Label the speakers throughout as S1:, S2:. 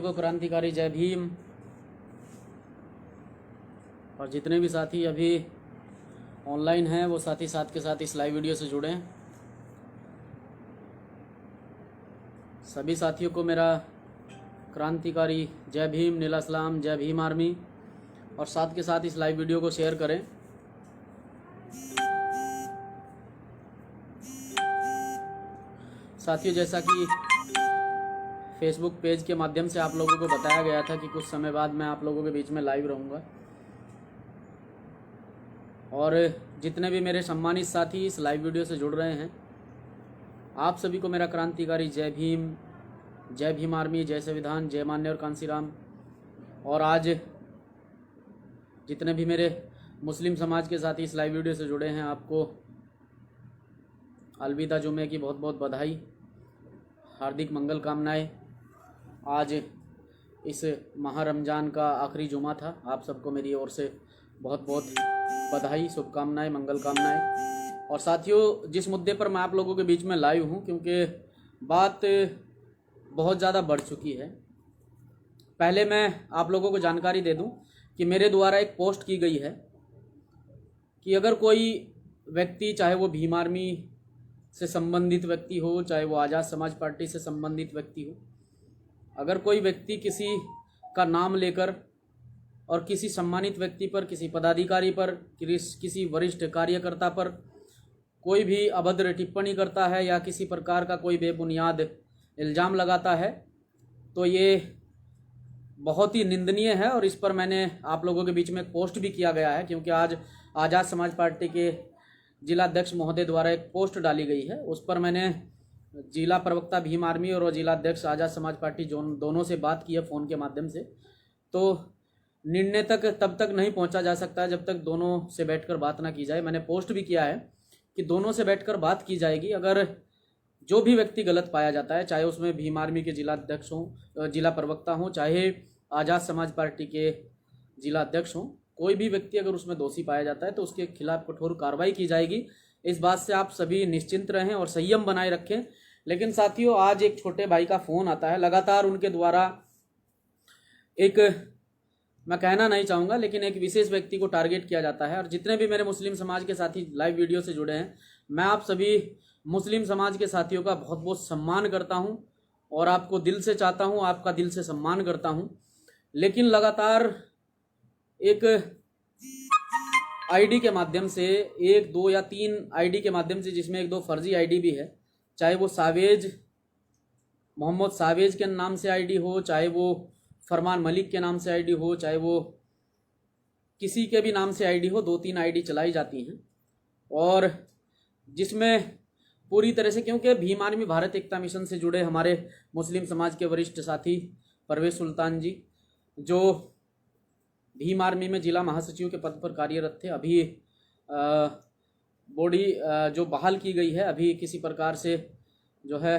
S1: को क्रांतिकारी जय भीम। और जितने भी साथी अभी ऑनलाइन हैं वो साथी साथ के साथ इस लाइव वीडियो से जुड़ें। सभी साथियों को मेरा क्रांतिकारी जय भीम, नीला सलाम, जय भीम आर्मी। और साथ के साथ इस लाइव वीडियो को शेयर करें। साथियों, जैसा कि फेसबुक पेज के माध्यम से आप लोगों को बताया गया था कि कुछ समय बाद मैं आप लोगों के बीच में लाइव रहूँगा, और जितने भी मेरे सम्मानित साथी इस लाइव वीडियो से जुड़ रहे हैं, आप सभी को मेरा क्रांतिकारी जय भीम, जय भीम आर्मी, जय संविधान, जय मान्य और कांसीराम। और आज जितने भी मेरे मुस्लिम समाज के साथी इस लाइव वीडियो से जुड़े हैं, आपको अलविदा जुमे की बहुत बहुत बधाई, हार्दिक मंगल कामनाएं। आज इस माह रमज़ान का आखिरी जुमा था। आप सबको मेरी ओर से बहुत बहुत बधाई, शुभकामनाएं, मंगल कामनाएं। और साथियों, जिस मुद्दे पर मैं आप लोगों के बीच में लाइव हूं, क्योंकि बात बहुत ज़्यादा बढ़ चुकी है, पहले मैं आप लोगों को जानकारी दे दूं कि मेरे द्वारा एक पोस्ट की गई है कि अगर कोई व्यक्ति, चाहे वो भीम आर्मी से संबंधित व्यक्ति हो, चाहे वो आज़ाद समाज पार्टी से संबंधित व्यक्ति हो, अगर कोई व्यक्ति किसी का नाम लेकर और किसी सम्मानित व्यक्ति पर, किसी पदाधिकारी पर, किसी वरिष्ठ कार्यकर्ता पर कोई भी अभद्र टिप्पणी करता है या किसी प्रकार का कोई बेबुनियाद इल्ज़ाम लगाता है, तो ये बहुत ही निंदनीय है। और इस पर मैंने आप लोगों के बीच में एक पोस्ट भी किया गया है, क्योंकि आज आज़ाद समाज पार्टी के जिला अध्यक्ष महोदय द्वारा एक पोस्ट डाली गई है। उस पर मैंने जिला प्रवक्ता भीम आर्मी और जिला अध्यक्ष आज़ाद समाज पार्टी दोनों से बात की है फ़ोन के माध्यम से। तो निर्णय तक तब तक नहीं पहुंचा जा सकता जब तक दोनों से बैठकर बात ना की जाए। मैंने पोस्ट भी किया है कि दोनों से बैठकर बात की जाएगी। अगर जो भी व्यक्ति गलत पाया जाता है, चाहे उसमें भीम आर्मी के जिला अध्यक्ष हों, जिला प्रवक्ता हों, चाहे आज़ाद समाज पार्टी के जिला अध्यक्ष हों, कोई भी व्यक्ति अगर उसमें दोषी पाया जाता है तो उसके खिलाफ कठोर कार्रवाई की जाएगी। इस बात से आप सभी निश्चिंत रहें और संयम बनाए रखें। लेकिन साथियों, आज एक छोटे भाई का फ़ोन आता है, लगातार उनके द्वारा एक, मैं कहना नहीं चाहूँगा, लेकिन एक विशेष व्यक्ति को टारगेट किया जाता है। और जितने भी मेरे मुस्लिम समाज के साथी लाइव वीडियो से जुड़े हैं, मैं आप सभी मुस्लिम समाज के साथियों का बहुत बहुत सम्मान करता हूं और आपको दिल से चाहता हूं, आपका दिल से सम्मान करता हूं। लेकिन लगातार एक आईडी के माध्यम से, 1, 2 या 3 आईडी के माध्यम से, जिसमें 1-2 फर्जी आईडी भी है, चाहे वो सावेज, मोहम्मद सावेज के नाम से आईडी हो, चाहे वो फरमान मलिक के नाम से आईडी हो, चाहे वो किसी के भी नाम से आईडी हो, 2-3 आईडी चलाई जाती हैं। और जिसमें पूरी तरह से, क्योंकि भीम आर्मी भारत एकता मिशन से जुड़े हमारे मुस्लिम समाज के वरिष्ठ साथी परवेज सुल्तान जी, जो भीम आर्मी में जिला महासचिव के पद पर कार्यरत थे, अभी बॉडी जो बहाल की गई है, अभी किसी प्रकार से जो है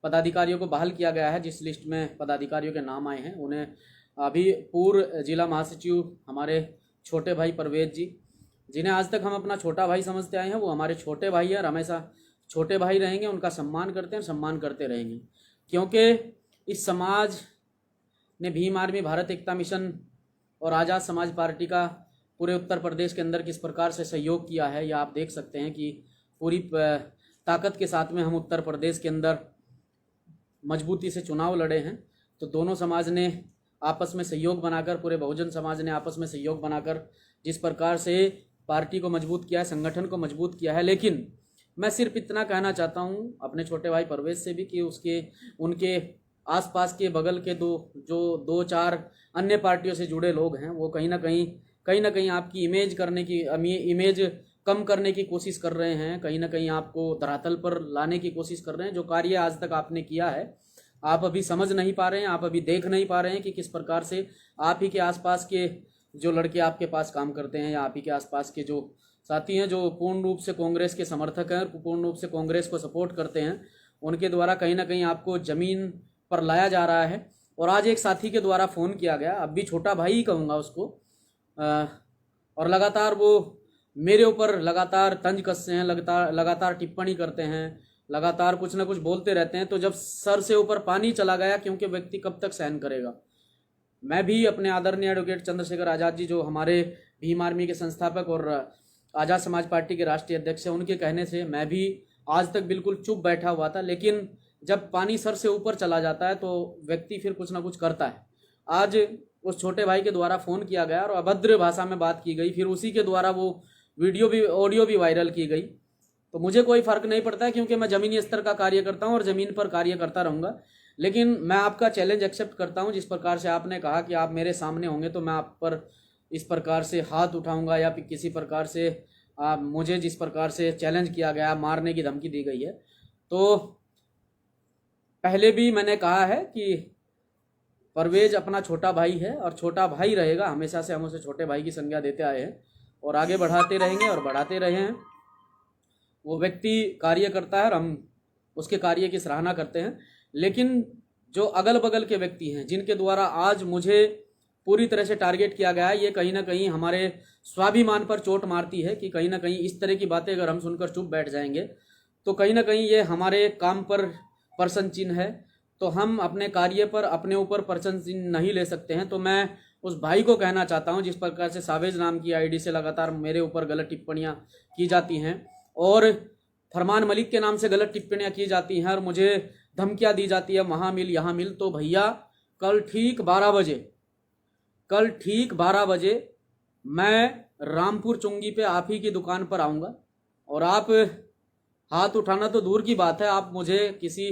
S1: पदाधिकारियों को बहाल किया गया है। जिस लिस्ट में पदाधिकारियों के नाम आए हैं, उन्हें अभी पूर्व जिला महासचिव हमारे छोटे भाई परवेज जी, जिन्हें आज तक हम अपना छोटा भाई समझते आए हैं, वो हमारे छोटे भाई हैं और हमेशा छोटे भाई रहेंगे। उनका सम्मान करते हैं, सम्मान करते रहेंगे, क्योंकि इस समाज ने भीम आर्मी भारत एकता मिशन और आज़ाद समाज पार्टी का पूरे उत्तर प्रदेश के अंदर किस प्रकार से सहयोग किया है, या आप देख सकते हैं कि पूरी ताकत के साथ में हम उत्तर प्रदेश के अंदर मजबूती से चुनाव लड़े हैं। तो दोनों समाज ने आपस में सहयोग बनाकर, पूरे बहुजन समाज ने आपस में सहयोग बनाकर जिस प्रकार से पार्टी को मजबूत किया है, संगठन को मजबूत किया है। लेकिन मैं सिर्फ इतना कहना चाहता हूं अपने छोटे भाई परवेज से भी कि उनके आसपास के बगल के 2-4 अन्य पार्टियों से जुड़े लोग हैं, वो कहीं ना कहीं आपकी इमेज कम करने की कोशिश कर रहे हैं, कहीं ना कहीं आपको धरातल पर लाने की कोशिश कर रहे हैं। जो कार्य आज तक आपने किया है, आप अभी समझ नहीं पा रहे हैं, आप अभी देख नहीं पा रहे हैं कि किस प्रकार से आप ही के आसपास के जो लड़के आपके पास काम करते हैं, या आप ही के आसपास के जो साथी हैं जो पूर्ण रूप से कांग्रेस के समर्थक हैं, पूर्ण रूप से कांग्रेस को सपोर्ट करते हैं, उनके द्वारा कहीं ना कहीं आपको ज़मीन पर लाया जा रहा है। और आज एक साथी के द्वारा फ़ोन किया गया, अब भी छोटा भाई ही कहूँगा उसको, और लगातार वो मेरे ऊपर लगातार तंज कसते हैं, लगातार टिप्पणी करते हैं, लगातार कुछ ना कुछ बोलते रहते हैं, तो जब सर से ऊपर पानी चला गया, क्योंकि व्यक्ति कब तक सहन करेगा। मैं भी अपने आदरणीय एडवोकेट चंद्रशेखर आज़ाद जी, जो हमारे भीम आर्मी के संस्थापक और आज़ाद समाज पार्टी के राष्ट्रीय अध्यक्ष हैं, उनके कहने से मैं भी आज तक बिल्कुल चुप बैठा हुआ था। लेकिन जब पानी सर से ऊपर चला जाता है तो व्यक्ति फिर कुछ ना कुछ करता है। आज उस छोटे भाई के द्वारा फ़ोन किया गया और अभद्र भाषा में बात की गई, फिर उसी के द्वारा वो ऑडियो भी वायरल की गई। तो मुझे कोई फ़र्क नहीं पड़ता है, क्योंकि मैं ज़मीनी स्तर का कार्य करता हूँ और ज़मीन पर कार्य करता रहूँगा। लेकिन मैं आपका चैलेंज एक्सेप्ट करता हूँ। जिस प्रकार से आपने कहा कि आप मेरे सामने होंगे तो मैं आप पर इस प्रकार से हाथ उठाऊँगा, या फिर किसी प्रकार से मुझे जिस प्रकार से चैलेंज किया गया, मारने की धमकी दी गई है, तो पहले भी मैंने कहा है कि परवेज अपना छोटा भाई है और छोटा भाई रहेगा। हमेशा से हम उसे छोटे भाई की संज्ञा देते आए हैं और आगे बढ़ाते रहेंगे और बढ़ाते रहे हैं। वो व्यक्ति कार्य करता है और हम उसके कार्य की सराहना करते हैं। लेकिन जो अगल बगल के व्यक्ति हैं, जिनके द्वारा आज मुझे पूरी तरह से टारगेट किया गया है, ये कहीं ना कहीं हमारे स्वाभिमान पर चोट मारती है कि कहीं ना कहीं इस तरह की बातें अगर हम सुनकर चुप बैठ जाएंगे तो कहीं ना कहीं ये हमारे काम पर प्रश्न चिन्ह है। तो हम अपने कार्य पर अपने ऊपर प्रश्न चिन्ह नहीं ले सकते हैं। तो मैं उस भाई को कहना चाहता हूं, जिस प्रकार से सावेज नाम की आईडी से लगातार मेरे ऊपर गलत टिप्पणियां की जाती हैं और फरमान मलिक के नाम से गलत टिप्पणियां की जाती हैं और मुझे धमकियां दी जाती है, वहाँ मिल यहाँ मिल, तो भैया कल ठीक 12 बजे मैं रामपुर चुंगी पे आप ही की दुकान पर आऊँगा। और आप हाथ उठाना तो दूर की बात है, आप मुझे किसी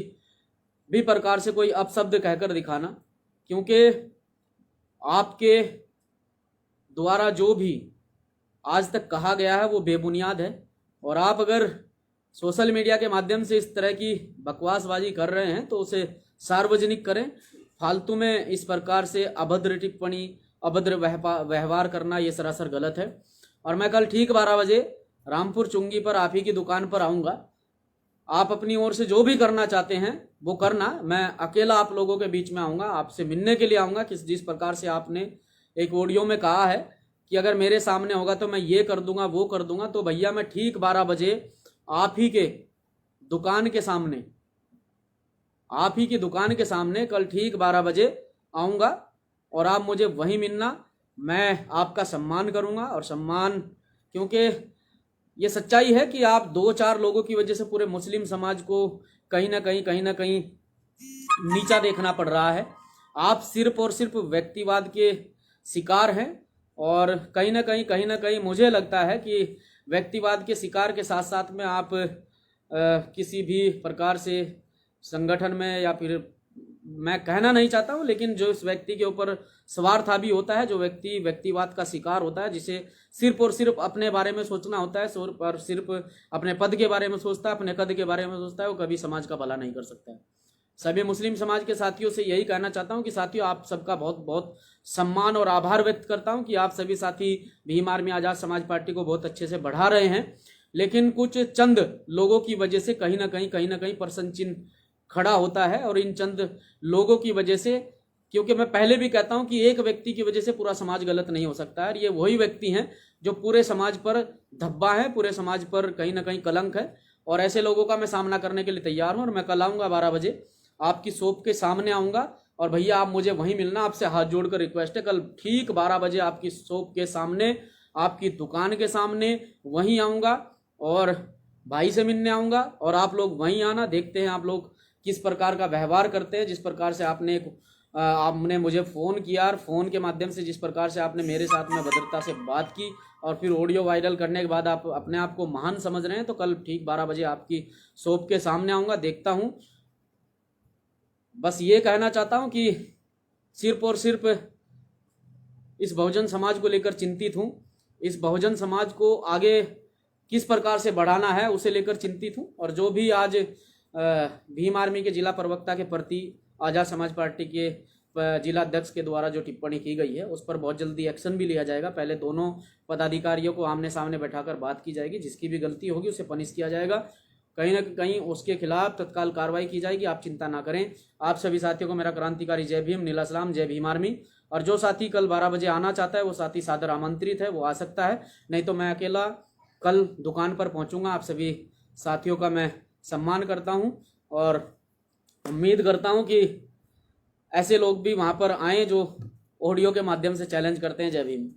S1: भी प्रकार से कोई अपशब्द कहकर दिखाना, क्योंकि आपके द्वारा जो भी आज तक कहा गया है वो बेबुनियाद है। और आप अगर सोशल मीडिया के माध्यम से इस तरह की बकवासबाजी कर रहे हैं तो उसे सार्वजनिक करें। फालतू में इस प्रकार से अभद्र टिप्पणी, अभद्र व्यवहार करना ये सरासर गलत है। और मैं कल ठीक 12 बजे रामपुर चुंगी पर आप ही की दुकान पर आऊँगा। आप अपनी ओर से जो भी करना चाहते हैं वो करना, मैं अकेला आप लोगों के बीच में आऊँगा, आपसे मिलने के लिए आऊँगा। जिस प्रकार से आपने एक ऑडियो में कहा है कि अगर मेरे सामने होगा तो मैं ये कर दूंगा वो कर दूंगा, तो भैया मैं ठीक 12 बजे आप ही के दुकान के सामने कल ठीक 12 बजे आऊँगा और आप मुझे वहीं मिलना। मैं आपका सम्मान करूँगा और सम्मान, क्योंकि ये सच्चाई है कि आप 2-4 लोगों की वजह से पूरे मुस्लिम समाज को कहीं ना कहीं नीचा देखना पड़ रहा है। आप सिर्फ और सिर्फ व्यक्तिवाद के शिकार हैं और कहीं ना कहीं मुझे लगता है कि व्यक्तिवाद के शिकार के साथ साथ में आप किसी भी प्रकार से संगठन में, या फिर मैं कहना नहीं चाहता हूँ, लेकिन जो इस व्यक्ति के ऊपर स्वार्थ भी होता है, जो व्यक्ति व्यक्तिवाद का शिकार होता है, जिसे सिर्फ और सिर्फ अपने बारे में सोचना होता है, सिर्फ अपने पद के बारे में सोचता है, अपने कद के बारे में सोचता है, वो कभी समाज का भला नहीं कर सकता है। सभी मुस्लिम समाज के साथियों से यही कहना चाहता हूँ कि साथियों, आप सबका बहुत बहुत सम्मान और आभार व्यक्त करता हूँ कि आप सभी साथी भीम आर्मी आज़ाद समाज पार्टी को बहुत अच्छे से बढ़ा रहे हैं। लेकिन कुछ चंद लोगों की वजह से कहीं ना कहीं प्रश्न चिन्ह खड़ा होता है। और इन चंद लोगों की वजह से, क्योंकि मैं पहले भी कहता हूं कि एक व्यक्ति की वजह से पूरा समाज गलत नहीं हो सकता है। ये वही व्यक्ति हैं जो पूरे समाज पर धब्बा है, पूरे समाज पर कहीं ना कहीं कलंक है, और ऐसे लोगों का मैं सामना करने के लिए तैयार हूं। और मैं कल आऊँगा 12 बजे आपकी शॉप के सामने आऊँगा और भैया आप मुझे वहीं मिलना। आपसे हाथ जोड़कर रिक्वेस्ट है, कल ठीक 12 बजे आपकी शॉप के सामने, आपकी दुकान के सामने वहीं आऊँगा और भाई से मिलने आऊँगा और आप लोग वहीं आना। देखते हैं आप लोग किस प्रकार का व्यवहार करते हैं। जिस प्रकार से आपने मुझे फ़ोन किया और फ़ोन के माध्यम से जिस प्रकार से आपने मेरे साथ में भद्रता से बात की और फिर ऑडियो वायरल करने के बाद आप अपने आप को महान समझ रहे हैं, तो कल ठीक 12 बजे आपकी शॉप के सामने आऊँगा, देखता हूँ। बस ये कहना चाहता हूँ कि सिर्फ और सिर्फ इस बहुजन समाज को लेकर चिंतित हूँ। इस बहुजन समाज को आगे किस प्रकार से बढ़ाना है उसे लेकर चिंतित हूँ। और जो भी आज भीम आर्मी के जिला प्रवक्ता के प्रति आज़ाद समाज पार्टी के जिला अध्यक्ष के द्वारा जो टिप्पणी की गई है उस पर बहुत जल्दी एक्शन भी लिया जाएगा। पहले दोनों पदाधिकारियों को आमने सामने बैठाकर बात की जाएगी, जिसकी भी गलती होगी उसे पनिश किया जाएगा, कहीं ना कहीं उसके खिलाफ तत्काल कार्रवाई की जाएगी। आप चिंता ना करें। आप सभी साथियों को मेरा क्रांतिकारी जय भीम, नीला सलाम, जय भीम आर्मी। और जो साथी कल 12 बजे आना चाहता है वो साथी सादर आमंत्रित है, वो आ सकता है, नहीं तो मैं अकेला कल दुकान पर पहुंचूंगा। आप सभी साथियों का मैं सम्मान करता हूं और उम्मीद करता हूं कि ऐसे लोग भी वहां पर आएँ जो ऑडियो के माध्यम से चैलेंज करते हैं। जय भीम।